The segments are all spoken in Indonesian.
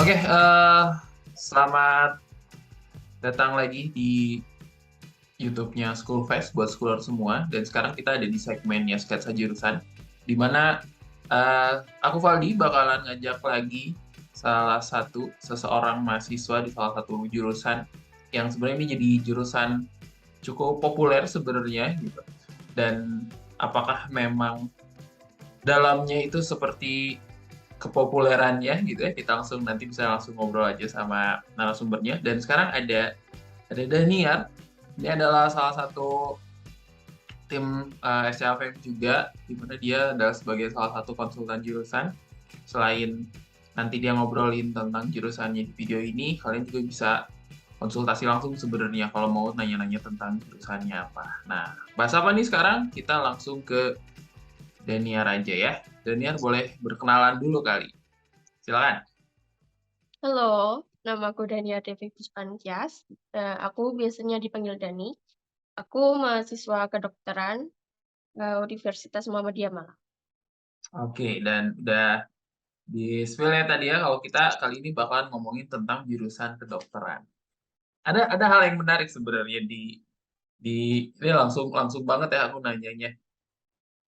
Oke, selamat datang lagi di YouTube-nya School Fest buat schooler semua. Dan sekarang kita ada di segmennya Sketsa Jurusan, di mana aku Valdi bakalan ngajak lagi salah satu seseorang mahasiswa di salah satu jurusan yang sebenarnya ini jadi jurusan cukup populer sebenarnya gitu. Dan apakah memang dalamnya itu seperti kepopulerannya gitu ya, kita langsung nanti bisa langsung ngobrol aja sama narasumbernya. Dan sekarang ada Daniar. Ini adalah salah satu tim SCFM juga, di mana dia adalah sebagai salah satu konsultan jurusan. Selain nanti dia ngobrolin tentang jurusannya di video ini, kalian juga bisa konsultasi langsung sebenarnya kalau mau nanya-nanya tentang jurusannya apa. Nah, bahas apa nih sekarang? Kita langsung ke Daniar aja ya. Daniar boleh berkenalan dulu kali. Silakan. Halo, nama aku Dania Devi Puspantias. Aku biasanya dipanggil Dani. Aku mahasiswa kedokteran Universitas Muhammadiyah Malang. Oke, dan udah di spill ya tadi ya, kalau kita kali ini bakalan ngomongin tentang jurusan kedokteran. Ada hal yang menarik sebenarnya di ini langsung langsung banget ya aku nanyanya.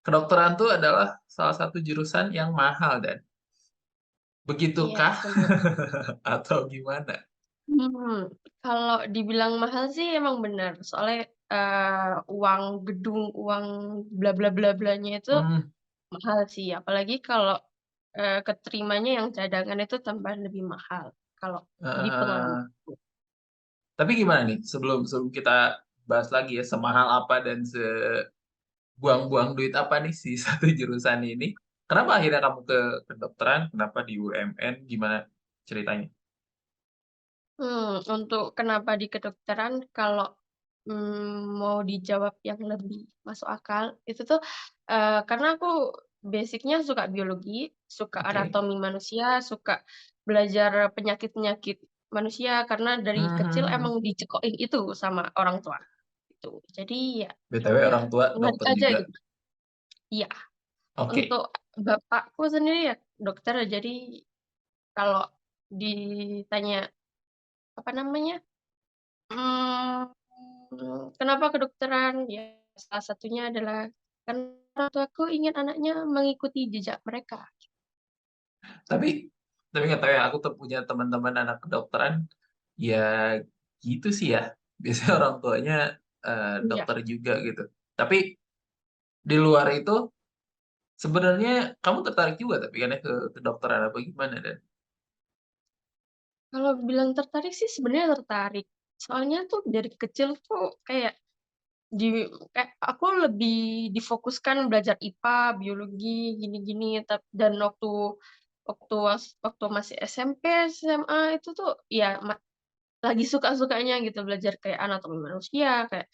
Kedokteran tuh adalah salah satu jurusan yang mahal dan Iya, begitukah benar. atau gimana? Kalau dibilang mahal sih emang benar. Soalnya uang gedung, uang bla bla bla blanya itu Hmm, mahal sih. Apalagi kalau keterimanya yang cadangan itu tambah lebih mahal. Kalau di pengalaman. eh, tapi gimana nih sebelum sebelum kita bahas lagi ya semahal apa dan sebuang-buang duit apa nih si satu jurusan ini? Kenapa akhirnya kamu ke kedokteran? Kenapa di UMN? Gimana ceritanya? Untuk kenapa di kedokteran, kalau, mau dijawab yang lebih masuk akal, itu tuh, karena aku basic-nya suka biologi, suka Oke. anatomi manusia, suka belajar penyakit-penyakit manusia, karena dari Hmm, kecil hmm, hmm. emang dicekokin itu sama orang tua, gitu. Jadi ya BTW udah, orang tua ngalir dokter aja juga. gitu. Iya, Oke. untuk bapakku sendiri ya dokter, jadi kalau ditanya, apa namanya, kenapa kedokteran? Ya salah satunya adalah kan orang tuaku ingin anaknya mengikuti jejak mereka. Tapi tapi nggak tahu ya, aku tuh punya teman-teman anak kedokteran, ya gitu sih ya. Biasanya orang tuanya Iya. dokter juga gitu. Tapi di luar itu sebenarnya kamu tertarik juga tapi kan ya ke kedokteran apa gimana dan? Kalau bilang tertarik sih sebenarnya tertarik. Soalnya tuh dari kecil tuh kayak di kayak aku lebih difokuskan belajar IPA, biologi, gini-gini, dan waktu waktu masih SMP, SMA itu tuh ya lagi suka-sukanya gitu belajar kayak anatomi manusia, kayak,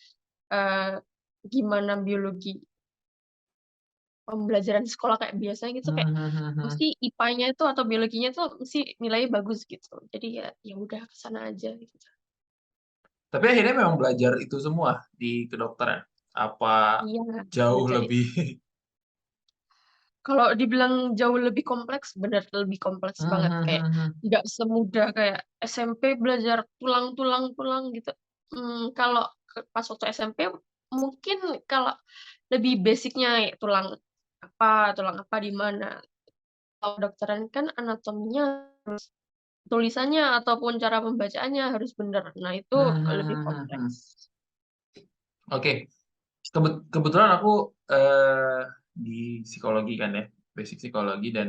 eee, gimana biologi. Pembelajaran sekolah kayak biasa gitu, kayak Hmm, hmm, hmm, hmm. mesti IPA-nya itu atau biologinya tuh mesti nilainya bagus gitu. Jadi ya udah ke sana aja gitu. Tapi akhirnya memang belajar itu semua di kedokteran. Apa Iya, jauh belajar itu. lebih? Kalau dibilang jauh lebih kompleks, bener lebih kompleks Hmm, banget, hmm, kayak hmm, hmm. nggak semudah kayak SMP belajar tulang gitu. Kalau pas waktu SMP mungkin kalau lebih basic-nya ya tulang apa di mana. Kalau kedokteran kan anatominya harus tulisannya ataupun cara pembacaannya harus bener. Nah, itu Hmm, lebih hmm, hmm, hmm. kompleks. Oke, kebetulan aku eh, di psikologi kan ya, basic psikologi dan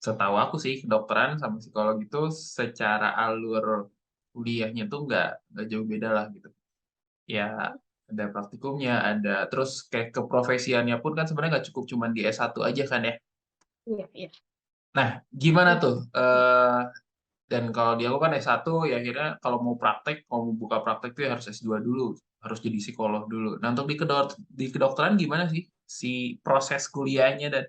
setahu aku sih kedokteran sama psikologi itu secara alur kuliahnya tuh nggak jauh beda lah gitu. Ya ada praktikumnya, ada terus kayak keprofesiannya pun kan sebenarnya nggak cukup cuman di S1 aja kan ya. Iya iya. Nah, gimana tuh? Untuk Dan kalau di aku kan S1 ya akhirnya kalau mau praktek, kalau mau buka praktek tuh ya harus S2 dulu, harus jadi psikolog dulu. Nah, untuk di kedokteran gimana sih si proses kuliahnya dan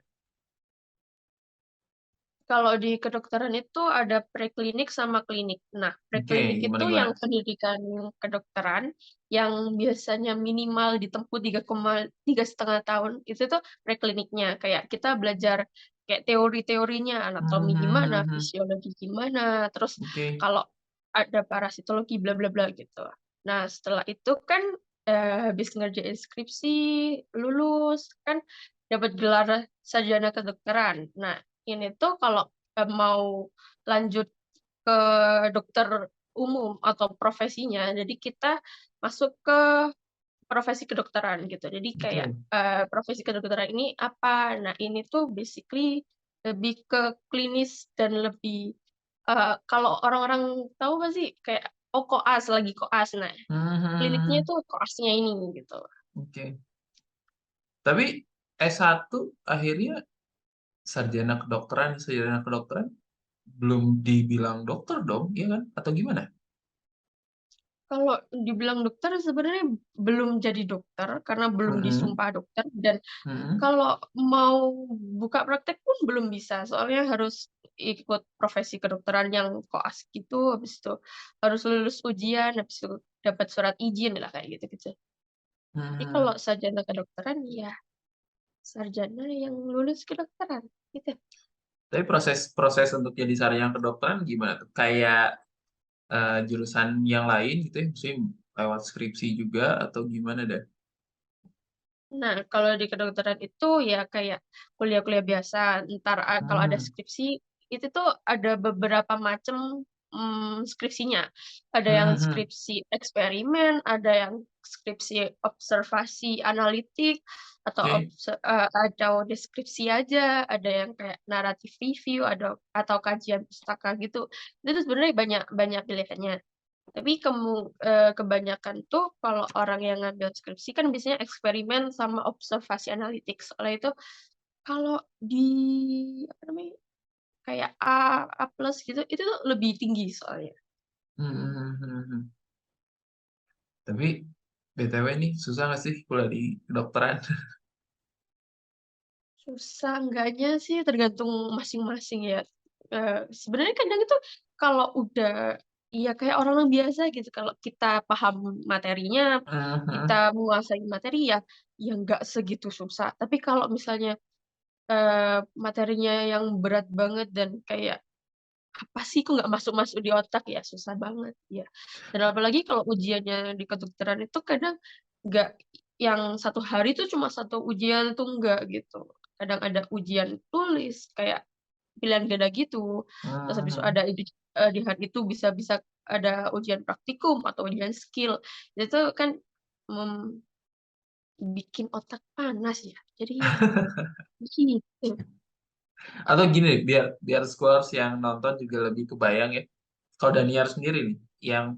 kalau di kedokteran itu ada preklinik sama klinik. Nah, oke, preklinik gimana itu yang gimana? pendidikan kedokteran yang biasanya minimal ditempuh 3,5 tahun, itu tuh prekliniknya. Kayak kita belajar kayak teori-teorinya, anatomi gimana, Mhm. fisiologi gimana, terus Oke. kalau ada parasitologi bla bla bla gitu. Nah, setelah itu kan, habis ngerjain skripsi, lulus, kan dapat gelar sarjana kedokteran. Nah, ini tuh kalau, mau lanjut ke dokter umum atau profesinya, jadi kita masuk ke profesi kedokteran gitu. Jadi kayak, Oke. profesi kedokteran ini apa, nah ini tuh basically lebih ke klinis dan lebih, kalau orang-orang tahu nggak sih kayak, oh koas, lagi koas, nah Mhm mhm kliniknya mhm. itu koasnya ini gitu. Oke. Tapi S1 akhirnya sarjana kedokteran belum dibilang dokter dong, iya kan? Atau gimana? Kalau dibilang dokter sebenarnya belum jadi dokter karena belum Mhm, disumpah dokter, dan mhm. kalau mau buka praktek pun belum bisa, soalnya harus ikut profesi kedokteran yang koas gitu, habis itu harus lulus ujian, habis itu dapat surat izin lah, kayak gitu-gitu. Jadi kalau Mhm. sarjana kedokteran, ya sarjana yang lulus kedokteran, gitu. Tapi proses proses untuk jadi sarjana kedokteran gimana tuh? Kayak, jurusan yang lain gitu ya, maksudnya lewat skripsi juga atau gimana dah? Nah, kalau di kedokteran itu ya kayak kuliah-kuliah biasa, entar kalau ada Mmm, skripsi, itu tuh ada beberapa macam, skripsinya. Ada mhm yang mhm. skripsi eksperimen, ada yang skripsi observasi analitik, Oke. atau deskripsi aja, ada yang kayak naratif review, atau kajian pustaka gitu. Itu tuh sebenarnya banyak banyak pilihannya. Tapi kebanyakan tuh kalau orang yang ngambil skripsi kan biasanya eksperimen sama observasi analitik. Soalnya itu kalau di apa namanya, kayak A plus gitu, itu tuh lebih tinggi soalnya. Mhm mhm mhm mhm. Tapi BTW nih, susah nggak sih kuliah di kedokteran? Susah enggaknya sih tergantung masing-masing ya. Sebenarnya kadang itu kalau udah ya kayak orang biasa gitu, kalau kita paham materinya, Mhm mhm. kita menguasai materi ya, ya nggak segitu susah. Tapi kalau misalnya materinya yang berat banget dan kayak, "Apa sih, kok nggak masuk-masuk di otak?" Ya susah banget, ya. Dan apalagi kalau ujiannya di kedokteran itu kadang nggak yang satu hari itu cuma satu ujian tuh enggak gitu. Kadang ada ujian tulis kayak pilihan ganda gitu, terus Mmm, habis itu ada mhm. di hari itu bisa bisa ada ujian praktikum atau ujian skill. Itu kan, mmm, bikin otak panas ya. Jadi ya gitu. Atau gini, biar biar scholars yang nonton juga lebih kebayang ya. Kalau Daniar sendiri nih, yang,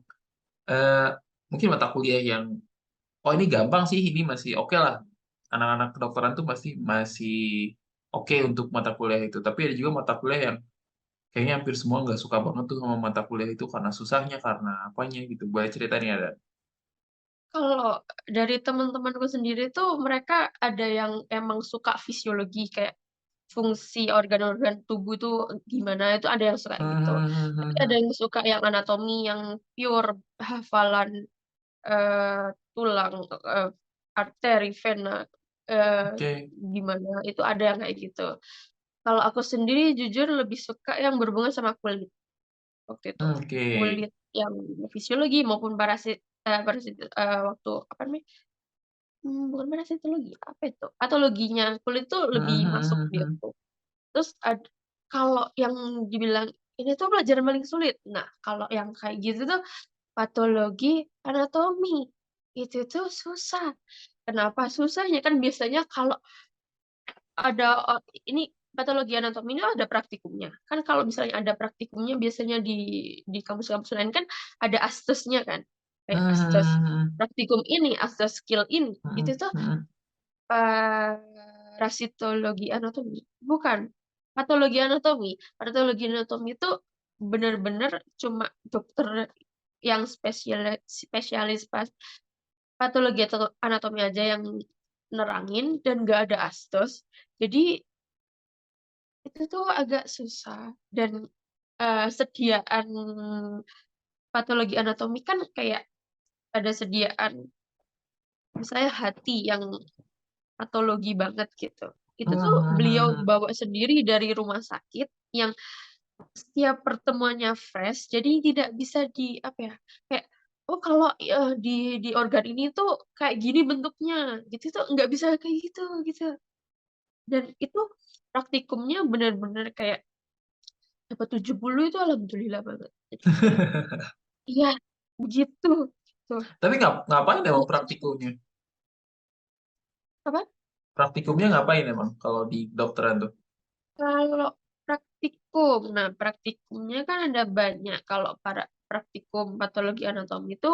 eee, mungkin mata kuliah yang, "Oh ini gampang sih, ini masih okelah." Anak-anak kedokteran tuh pasti masih oke untuk mata kuliah itu. Tapi ada juga mata kuliah yang kayaknya hampir semua nggak suka banget tuh sama mata kuliah itu karena susahnya, karena apanya gitu. Boleh cerita nih ada? Kalau dari teman-temanku sendiri tuh mereka ada yang emang suka fisiologi, kayak fungsi organ-organ tubuh tuh gimana, itu ada yang suka Mhm gitu. mhm Tapi mhm ada mhm. yang suka yang anatomi yang pure hafalan, tulang, arteri, vena, Oke. gimana, itu ada yang kayak gitu. Kalau aku sendiri jujur lebih suka yang berhubungan sama kulit, waktu itu. Oke. Kulit yang fisiologi maupun waktu apa namanya, bukan parasitologi, apa itu, patologinya kulit tuh Mhm lebih masuk mhm di mhm. aku. Terus kalau yang dibilang, "Ini tuh pelajaran paling sulit." Nah, kalau yang kayak gitu tuh patologi anatomi, itu tuh susah. Kenapa susahnya? Kan biasanya kalau ada ini patologi anatomi ini ada praktikumnya. Kan kalau misalnya ada praktikumnya biasanya di kampus-kampus lain kan ada asesnya kan, kayak Mhm ases mhm mhm. praktikum ini, ases skill ini, gitu Mhm tuh. mhm. Parasitologi anatomi? Bukan, patologi anatomi. Patologi anatomi itu bener-bener cuma dokter yang spesialis patologi atau anatomi aja yang nerangin dan nggak ada astos. Jadi itu tuh agak susah dan, sediaan patologi anatomi kan kayak ada sediaan misalnya hati yang patologi banget gitu. Itu Mhm tuh beliau mhm bawa sendiri dari rumah sakit yang setiap pertemuannya fresh, jadi tidak bisa di apa ya, kayak, "Oh kalau, di organ ini tuh kayak gini bentuknya," gitu tuh nggak bisa kayak gitu, gitu. Dan itu praktikumnya bener-bener kayak dapat 70 itu alhamdulillah banget. Jadi kayak mhm. iya, begitu, gitu. Tapi ngapain emang Iya susah. praktikumnya? Apa? Praktikumnya ngapain emang kalau di kedokteran tuh? Kalau praktikum, nah praktikumnya kan ada banyak. Kalau praktikum patologi anatomi itu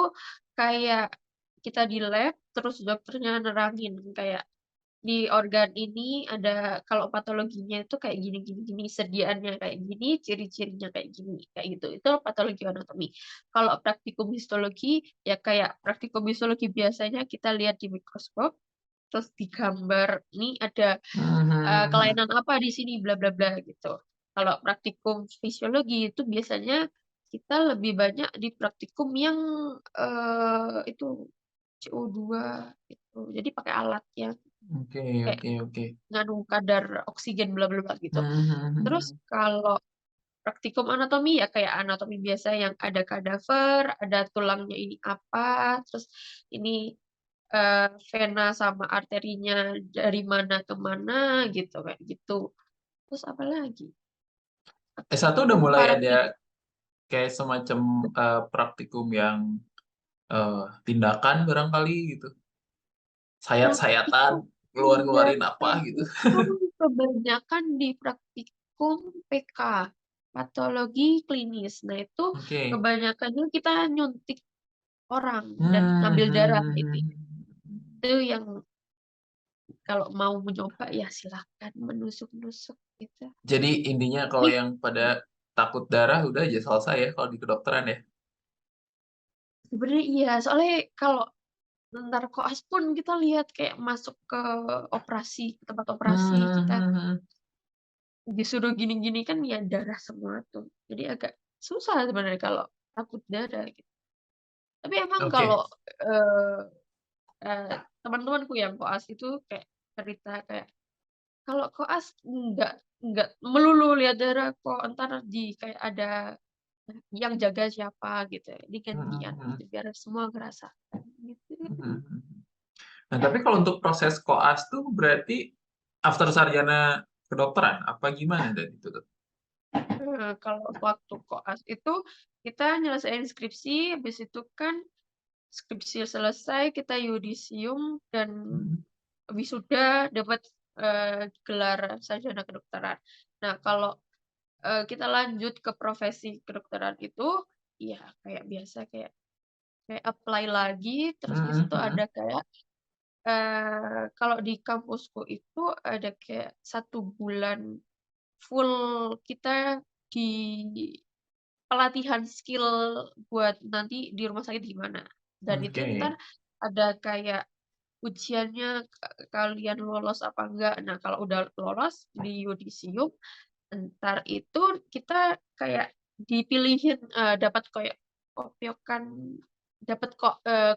kayak kita di lab, terus dokternya nerangin kayak di organ ini ada kalau patologinya itu kayak gini gini gini, sediaannya kayak gini, ciri-cirinya kayak gini, kayak gitu. Itu patologi anatomi. Kalau praktikum histologi, ya kayak praktikum histologi biasanya kita lihat di mikroskop, terus digambar, nih ada, Mhm mhm. kelainan apa di sini bla bla bla gitu. Kalau praktikum fisiologi itu biasanya kita lebih banyak di praktikum yang, itu CO2 gitu. Jadi pakai alat yang Oke kayak oke oke. nganu kadar oksigen bla bla bla gitu. Mhm mhm Terus mhm. kalau praktikum anatomi ya kayak anatomi biasa yang ada kadaver, ada tulangnya ini apa, terus ini, vena sama arterinya dari mana ke mana gitu, kayak gitu. Terus apalagi? S1 udah Praktikum mulai ada paramedik kayak semacam, praktikum yang, tindakan barangkali gitu? Sayat-sayatan, praktikum ngeluarin-ngeluarin apa tindakan gitu? itu kebanyakan di praktikum PK, patologi klinis. Nah itu Oke. kebanyakannya kita nyuntik orang dan Mmm, ngambil darah mhm intinya. mhm. Itu yang kalau mau mencoba ya silakan menusuk-nusuk gitu. Jadi intinya kalau Tapi yang pada takut darah udah aja selesai ya kalau di kedokteran ya? sebenarnya iya, soalnya kalau entar koas pun kita lihat kayak masuk ke operasi, ke tempat operasi, Mmm, kita mhm mhm. disuruh gini-gini kan ya darah semua tuh. Jadi agak susah sebenarnya kalau takut darah gitu. Tapi emang Oke. kalau, eee eee, teman-temanku yang koas itu kayak cerita kayak, "Kalau koas enggak melulu lihat darah kok, entar kayak ada yang jaga siapa gitu, jadi Mhm gantian gitu mhm. biar semua ngerasakan," gitu. Mhm mhm. Nah, tapi kalau untuk proses koas tuh berarti after sarjana kedokteran apa gimana dan itu tuh? Kalau waktu koas itu kita nyelesain skripsi, habis itu kan skripsi selesai kita yudisium dan Mhm. wisuda dapat, gelar sarjana kedokteran. Nah kalau, kita lanjut ke profesi kedokteran itu, ya kayak biasa kayak kayak apply lagi, terus di Mhm situ ada mhm. kayak, kalau di kampusku itu ada kayak 1 bulan full kita di pelatihan skill buat nanti di rumah sakit gimana. Dan itu Oke. entar ada kayak ujiannya kalian lolos apa enggak. Nah, kalau udah lolos di yudisium, entar itu kita kayak dipilihin, dapat kayak kopiokan dapat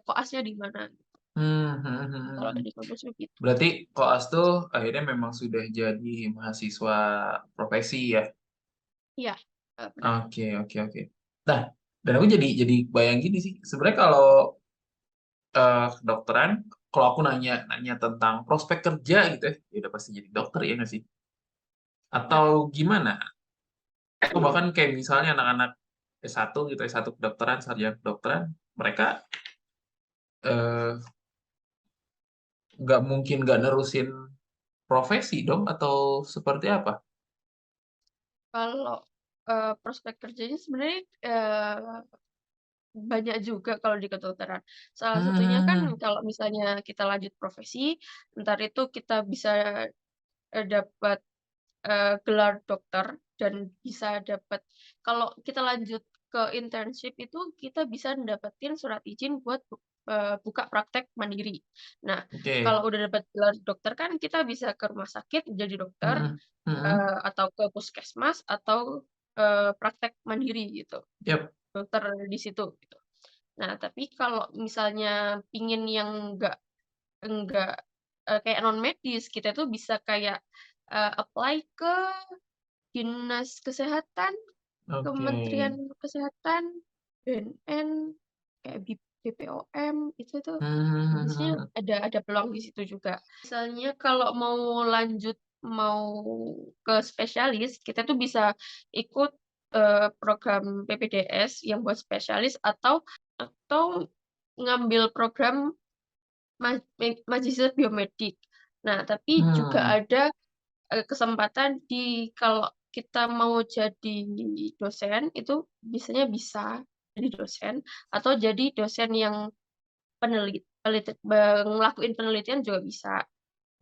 koasnya di mana. Mmm, mhm Kalau mhm. di kampusku gitu. Berarti koas tuh akhirnya memang sudah jadi mahasiswa profesi ya? Iya, benar. Oke oke oke. Nah, dan aku jadi bayang gini sih, sebenarnya kalau, kedokteran, kalau aku nanya nanya tentang prospek kerja gitu ya udah pasti jadi dokter ya nggak sih? Iya. Atau gimana? Atau bahkan kayak misalnya anak-anak S1 gitu, S1 kedokteran, sarjana kedokteran, mereka, eee, nggak mungkin nggak nerusin profesi dong atau seperti apa? Kalau, prospek kerjanya sebenarnya, banyak juga kalau di kedokteran. Salah satunya kan Mmm, kalau misalnya kita lanjut profesi, entar itu kita bisa, dapat, gelar dokter dan bisa dapat kalau kita lanjut ke internship itu kita bisa dapetin surat izin buat buka praktek mandiri. Nah, kalau oke. udah dapat gelar dokter kan kita bisa ke rumah sakit jadi dokter, Mhm mhm. atau ke puskesmas atau, praktek mandiri gitu, Yap. dokter di situ gitu. Nah, tapi kalau misalnya pingin yang enggak kayak non medis, kita tuh bisa kayak apply ke Dinas Kesehatan, Oke. Kementerian Kesehatan, BNN, kayak BPOM, itu tuh biasanya Hmm. ada peluang di situ juga. Misalnya kalau mau ke spesialis, kita tuh bisa ikut program PPDS yang buat spesialis atau ngambil program magister biomedik. Nah, tapi juga Hmm. ada kesempatan kalau kita mau jadi dosen itu biasanya bisa jadi dosen atau jadi dosen yang ngelakuin penelitian juga bisa,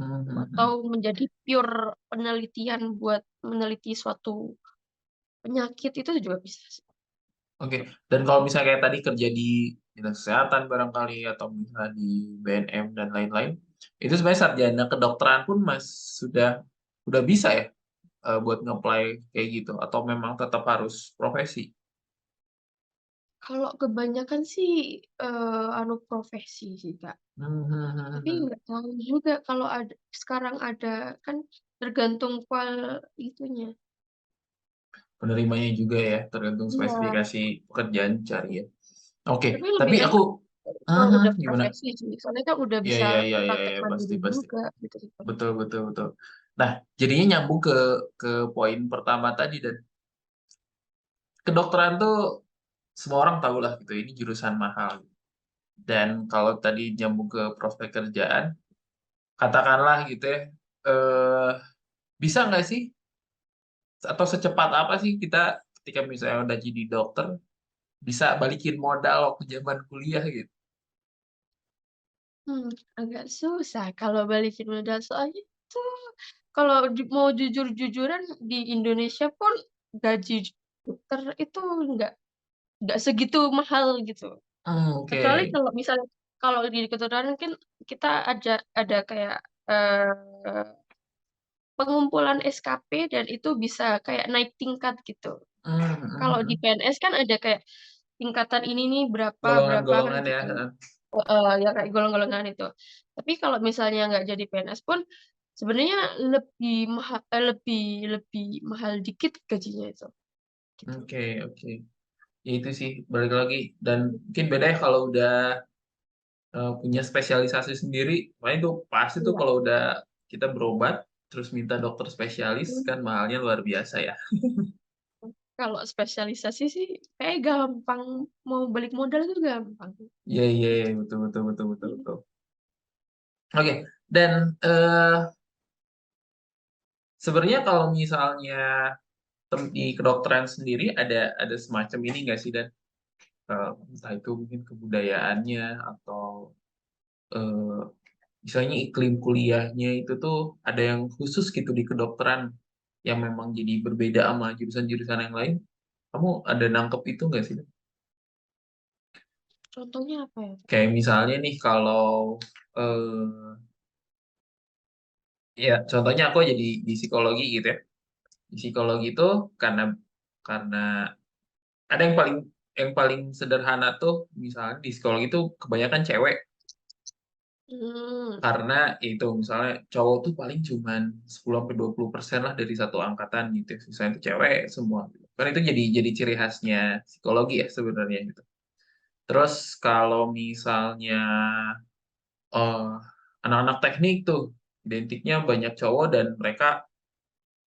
atau Hmm. menjadi pure penelitian buat meneliti suatu penyakit itu juga bisa sih. Oke. Dan kalau misalnya kayak tadi kerja di dinas kesehatan barangkali atau misalnya di BNM dan lain-lain, itu sebenarnya sarjana kedokteran pun udah bisa ya buat nge-apply kayak gitu atau memang tetap harus profesi? Kalau kebanyakan sih profesi sih Kak. Tapi Hmm. nggak tahu juga kalau sekarang ada kan tergantung itunya. Penerimanya juga ya, tergantung Iya, spesifikasi pekerjaan cari ya. Oke, tapi lebih tapi enak aku, kalau udah gimana? profesi sih. Soalnya kan udah Ya, bisa ya, ya, ya, praktek ya, pasti, mandiri pasti. juga gitu gitu. Betul, betul, betul. Nah, jadinya nyambung ke poin pertama tadi dan kedokteran tuh semua orang tahu lah gitu, ini jurusan mahal. Dan kalau tadi nyambung ke prospek kerjaan, katakanlah gitu ya, eh, bisa nggak sih atau secepat apa sih kita ketika misalnya udah jadi dokter bisa balikin modal waktu zaman kuliah gitu? Hmm, agak susah kalau balikin modal soalnya tuh kalau mau jujur-jujuran di Indonesia pun gaji dokter itu nggak nggak segitu mahal gitu. Kecuali Oke. kalau misalnya kalau di kedokteran kan kita ada kayak eh, pengumpulan SKP dan itu bisa kayak naik tingkat gitu. Kalau di Hmm. PNS kan ada kayak tingkatan ini nih berapa berapa kan Golongan-golongan ya. gitu. Ya kayak golong-golongan itu. Tapi kalau misalnya nggak jadi PNS pun sebenarnya lebih mahal, lebih lebih mahal dikit gajinya itu. Gitu. Oke, oke. Ya itu sih, balik lagi. Dan mungkin beda ya kalau udah punya spesialisasi sendiri. Makanya itu pasti tuh Iya. kalau udah kita berobat, terus minta dokter spesialis, kan mahalnya luar biasa ya. Kalau spesialisasi sih kayak gampang, mau balik modal itu gampang. Iya, iya, iya, betul, betul, betul, betul, betul. Oke, dan sebenarnya kalau misalnya di kedokteran sendiri ada semacam ini nggak sih, dan entah itu mungkin kebudayaannya atau eh, misalnya iklim kuliahnya itu tuh ada yang khusus gitu di kedokteran yang memang jadi berbeda sama jurusan-jurusan yang lain. Kamu ada nangkep itu nggak sih? Contohnya apa ya? Kayak misalnya nih kalau eh, ya contohnya aku jadi di psikologi gitu ya. Di psikologi itu karena karena ada yang paling sederhana tuh misalnya di psikologi itu kebanyakan cewek. Hmm. Karena itu misalnya cowok tuh paling cuman 10-20% lah dari satu angkatan gitu. Sisanya itu cewek semua gitu. Kan itu jadi ciri khasnya psikologi ya sebenarnya gitu. Terus kalau misalnya eh, anak-anak teknik tuh identiknya banyak cowok dan mereka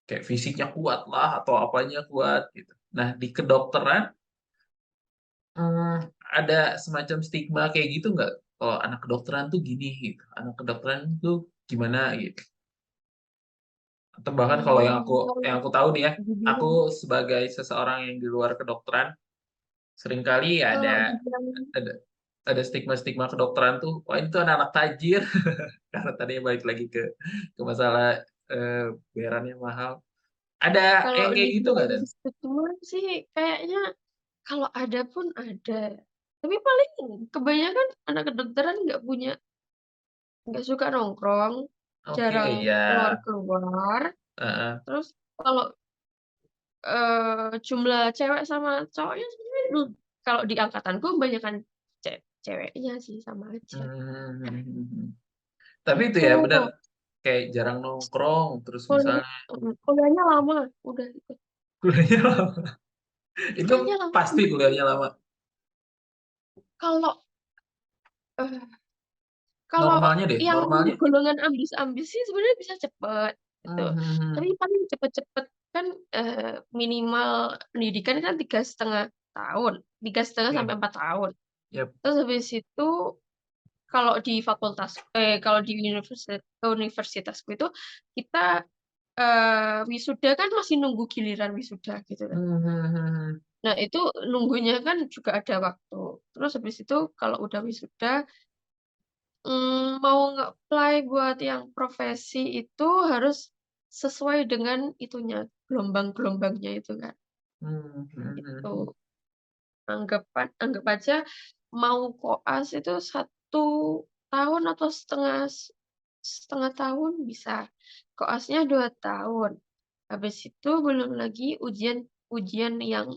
kayak fisiknya kuat lah atau apanya kuat gitu. Nah, di kedokteran ada semacam stigma kayak gitu nggak? Kalau anak kedokteran tuh gini gitu. Anak kedokteran tuh gimana gitu. Atau bahkan kalau yang Kalau aku tahu nih ya, aku dibilang sebagai seseorang yang di luar kedokteran, seringkali kalau dibilang ada ada stigma-stigma kedokteran tuh, wah itu anak-anak tajir, karena tadinya balik lagi ke masalah eh, bayarannya mahal. Ada kalau yang kayak gitu nggak dibilang Dan? stigma sih kayaknya kalau ada pun ada. Tapi paling kebanyakan anak kedokteran nggak suka nongkrong, Oke, jarang ya. keluar-keluar. Heeh. Terus kalau jumlah cewek sama cowoknya sebenarnya kalau di angkatanku kebanyakan ceweknya sih sama aja. Hmm. Tapi itu Itu ya benar kayak jarang nongkrong terus kuliah, misalnya kuliahnya lama, udah itu. kuliahnya lama. Itu Kuliahnya lama. pasti kuliahnya lama. Kalau eh, kalau Normalnya deh, yang normalnya. golongan ambis-ambis sih sebenarnya bisa cepet gitu. Hmm, hmm, Tapi hmm. paling cepet-cepet kan minimal pendidikan kan 3,5 tahun, 3,5 sampai Oke, 4 tahun. yap. Terus habis itu kalau di fakultas, kalau di universitasku itu kita wisuda kan masih nunggu giliran wisuda gitu kan. Hmm, hmm, hmm, hmm. Nah itu nunggunya kan juga ada waktu. Terus habis itu kalau udah wisuda mau nge-apply buat yang profesi itu harus sesuai dengan itunya, gelombang-gelombangnya itu kan. Hmm, hmm, Itu hmm. anggap aja mau koas itu 1 tahun atau setengah setengah tahun bisa. Koasnya 2 tahun. Habis itu belum lagi ujian yang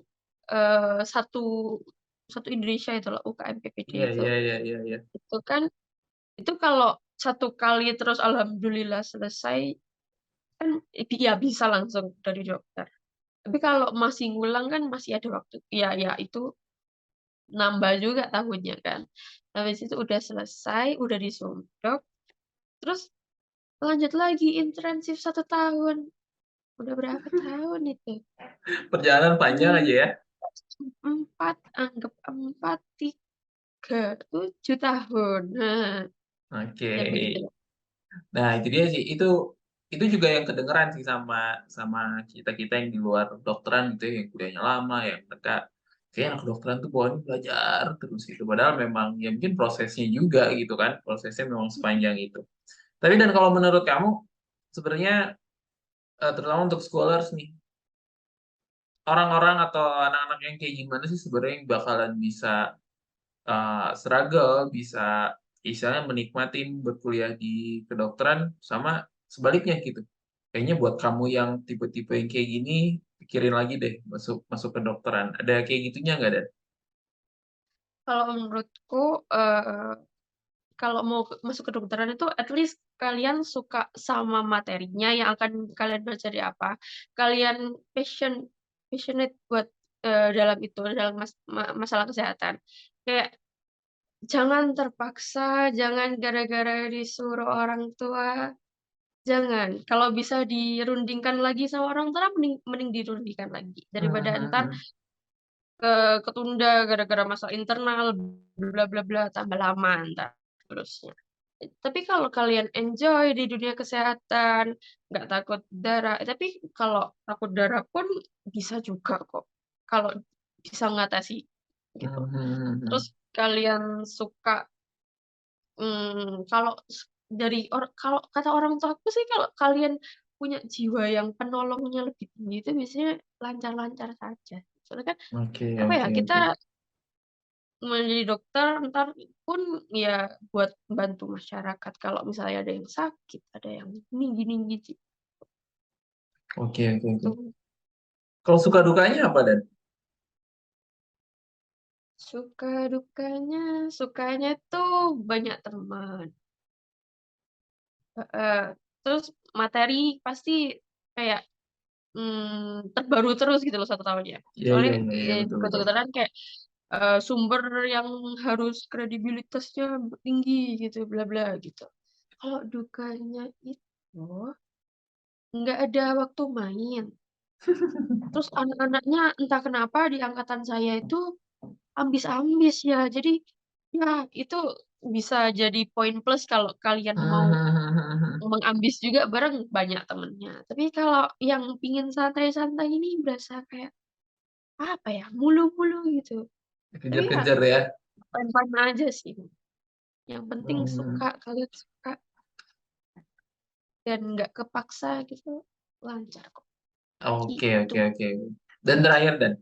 satu satu Indonesia itu loh, UKM PPD Iya, itu. iya, iya, iya, iya. Itu kan itu kalau 1 kali terus alhamdulillah selesai kan ya bisa langsung dari dokter. Tapi kalau masih ngulang kan masih ada waktu. Ya ya itu nambah juga tahunnya kan. Habis itu udah selesai, udah disumpah, terus lanjut lagi intensif 1 tahun. Udah berapa tahun itu? Perjalanan panjang aja ya. 4, anggap 4, 3, 7 tahun. Nah, Oke. ya begitu. Nah, itu dia sih. Itu juga yang kedengeran sih sama sama kita-kita yang di luar dokteran gitu ya, yang kuliahnya lama, yang mereka kayak anak kedokteran tuh bawaannya belajar terus gitu. Padahal memang ya mungkin prosesnya juga gitu kan. Prosesnya memang sepanjang itu. Tapi dan kalau menurut kamu sebenarnya terutama untuk scholars nih, orang-orang atau anak-anak yang kayak gimana sih sebenarnya yang bakalan bisa struggle, bisa istilahnya menikmatin berkuliah di kedokteran sama sebaliknya gitu. Kayaknya buat kamu yang tipe-tipe yang kayak gini, pikirin lagi deh masuk masuk kedokteran. Ada kayak gitunya nggak, Dan? Kalau menurutku, eh, kalau mau masuk kedokteran itu at least kalian suka sama materinya yang akan kalian pelajari apa. Kalian passionate buat dalam itu, dalam masalah kesehatan. Kayak jangan terpaksa, jangan gara-gara disuruh orang tua. Jangan. Kalau bisa dirundingkan lagi sama orang tua, mending, mending dirundingkan lagi. Daripada ntar Hmm, ketunda gara-gara masalah internal, bla bla bla, tambah lama ntar terusnya. Tapi kalau kalian enjoy di dunia kesehatan, nggak takut darah. Tapi kalau takut darah pun bisa juga kok. Kalau bisa mengatasi gitu. hmm, hmm, Terus hmm. kalian suka, kalau kalau kata orang tua aku sih kalau kalian punya jiwa yang penolongnya lebih tinggi itu biasanya lancar-lancar saja. Soalnya kan Oke, apa ya oke, kita oke. menjadi dokter ntar pun ya buat bantu masyarakat kalau misalnya ada yang sakit, ada yang ini gini gitu. Oke, oke, oke. Tuh. Kalau suka dukanya apa, Dan? Suka sukanya tuh banyak teman. Eh, terus materi pasti kayak terbaru terus gitu loh 1 tahunnya. Iya, Soalnya iya, iya, iya, betul, betul. kedokteran kayak sumber yang harus kredibilitasnya tinggi gitu, bla bla gitu. Kalau dukanya itu nggak ada waktu main. Terus anak-anaknya entah kenapa di angkatan saya itu ambis-ambis ya. Jadi ya itu bisa jadi poin plus kalau kalian mau Hmm, hmm, hmm, hmm. mengambis juga bareng banyak temennya. Tapi kalau yang pingin santai-santai ini berasa kayak apa ya, mulu-mulu gitu. Tapi ya Kejar-kejar ya. fun-fun aja sih. Yang penting Hmm. suka, kalian suka dan nggak kepaksa gitu, lancar kok. Oke, Gitu. oke, oke. Dan terakhir, Dan.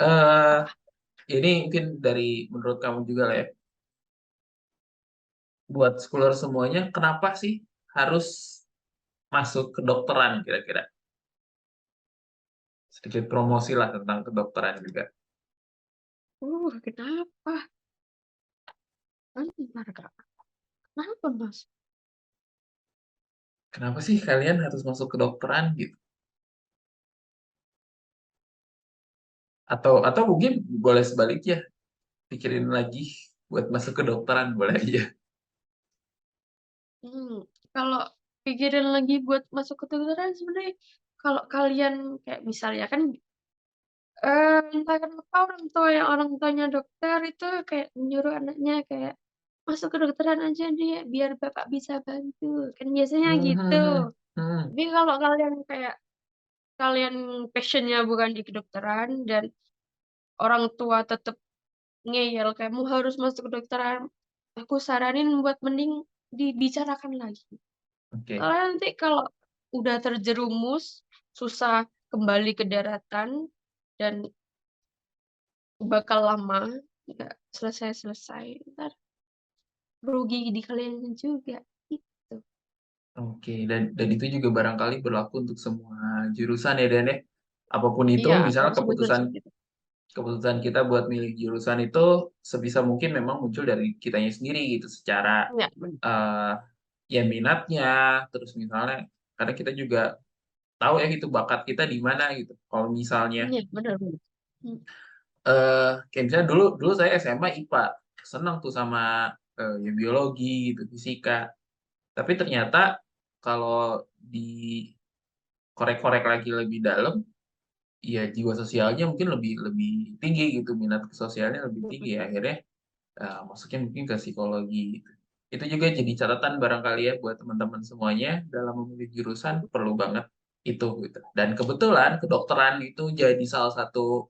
eh Apa? ini mungkin dari menurut kamu juga lah ya. Buat scholar semuanya, kenapa sih harus masuk kedokteran kira-kira? Sedikit promosi lah tentang kedokteran juga. Kenapa? Bentar, Kak. Kenapa, Mas? Kenapa sih kalian harus masuk kedokteran gitu? Atau mungkin boleh sebaliknya, pikirin lagi buat masuk kedokteran boleh aja. Hmm, kalau pikirin lagi buat masuk kedokteran sebenarnya kalau kalian kayak misalnya kan, entah kenapa orang tuanya dokter itu kayak menyuruh anaknya kayak, "Masuk kedokteran aja deh, biar bapak bisa bantu." Kan biasanya Hmm, gitu. hmm, hmm, hmm. Tapi kalau kalian kayak kalian passion-nya bukan di kedokteran dan orang tua tetep ngeyel, "Kamu harus masuk kedokteran." Aku saranin buat mending dibicarakan lagi. Oke, Soalnya nanti kalau udah terjerumus, susah kembali ke daratan dan bakal lama, nggak selesai-selesai, entar rugi di kalian juga, gitu. oke. Dan itu juga barangkali berlaku untuk semua jurusan ya Dan ya. Apapun itu, Iya, aku misalnya setuju keputusan sih gitu. keputusan kita buat milih jurusan itu sebisa mungkin memang muncul dari kitanya sendiri gitu, secara Iya, bener. eh, ya minatnya, terus misalnya karena kita juga tahu ya gitu bakat kita di mana gitu. Kalau misalnya Iya, bener bener. Mmm, kayak misalnya dulu dulu saya SMA IPA, senang tuh sama ya biologi gitu, fisika. Tapi ternyata kalau dikorek-korek lagi lebih dalam, ya jiwa sosialnya mungkin lebih lebih tinggi gitu, minat ke sosialnya lebih mhm, tinggi. Akhirnya masuknya mungkin ke psikologi gitu. Itu juga jadi catatan barangkali ya buat teman-teman semuanya dalam memilih jurusan mhm, perlu banget itu gitu. Dan kebetulan kedokteran itu jadi salah satu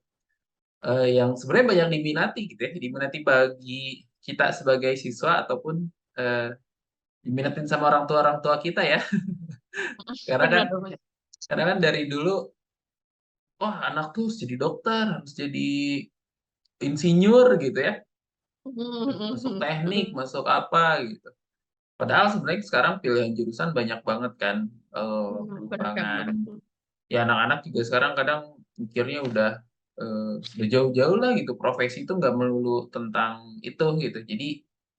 yang sebenarnya banyak diminati gitu ya, diminati bagi kita sebagai siswa ataupun eh, diminatin sama orang tua kita ya. Karena kan bener bener. karena kan dari dulu, wah anak tuh harus jadi dokter, harus jadi insinyur gitu ya, Mhm masuk mhm teknik, mhm, masuk apa gitu. Padahal sebenarnya sekarang pilihan jurusan banyak banget kan, bener pengembangan. banget. Ya anak-anak juga sekarang kadang mikirnya udah jauh-jauh lah gitu, profesi itu nggak melulu tentang itu gitu. Jadi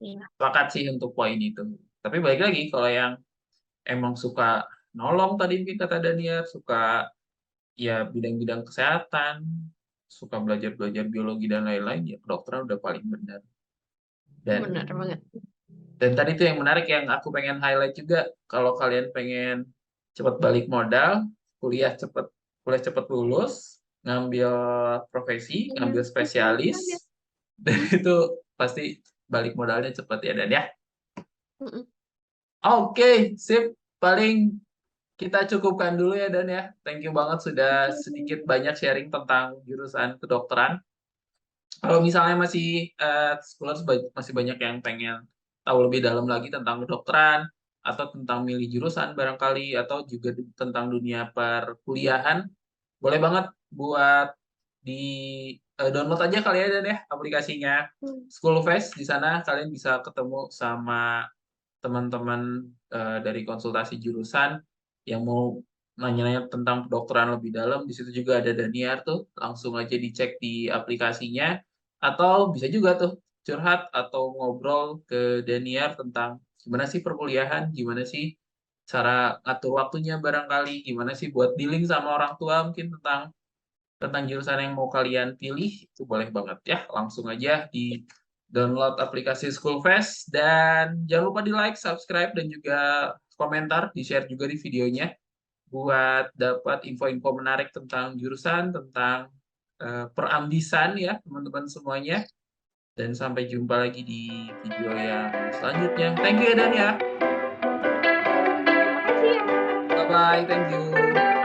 Iya, sepakat sih untuk poin itu. Tapi balik lagi kalau yang emang suka nolong tadi mungkin kata Daniel, suka ya bidang-bidang kesehatan, suka belajar-belajar biologi dan lain-lain, ya kedokteran udah paling benar. Dan bener banget. dan tadi tuh yang menarik yang aku pengen highlight juga, kalau kalian pengen cepat balik modal, kuliah cepet kuliah cepet lulus, ngambil profesi, Iya, ngambil spesialis. spesialis, dan Mhm itu pasti balik modalnya cepet ya Dan ya. mhm. Oke, sip. Paling kita cukupkan dulu ya Dan ya. Thank you banget sudah Oke, sedikit banyak sharing tentang jurusan kedokteran. Kalau misalnya masih scholars masih banyak yang pengen tahu lebih dalam lagi tentang kedokteran atau tentang milih jurusan barangkali atau juga tentang dunia perkuliahan, boleh banget buat di download aja kali ya Dan ya aplikasinya mmm, Schoolfest. Di sana kalian bisa ketemu sama teman-teman dari konsultasi jurusan yang mau nanya-nanya tentang kedokteran lebih dalam. Di situ juga ada Daniar tuh, langsung aja dicek di aplikasinya. Atau bisa juga tuh curhat atau ngobrol ke Daniar tentang gimana sih perkuliahan, gimana sih cara ngatur waktunya barangkali, gimana sih buat dealing sama orang tua mungkin tentang jurusan yang mau kalian pilih, itu boleh banget ya. Langsung aja di download aplikasi Schoolfest dan jangan lupa di like, subscribe dan juga komentar, di share juga di videonya buat dapat info-info menarik tentang jurusan, tentang perambisan ya teman-teman semuanya. Dan sampai jumpa lagi di video yang selanjutnya. Thank you ya Dan ya. makasih ya. Bye bye, thank you.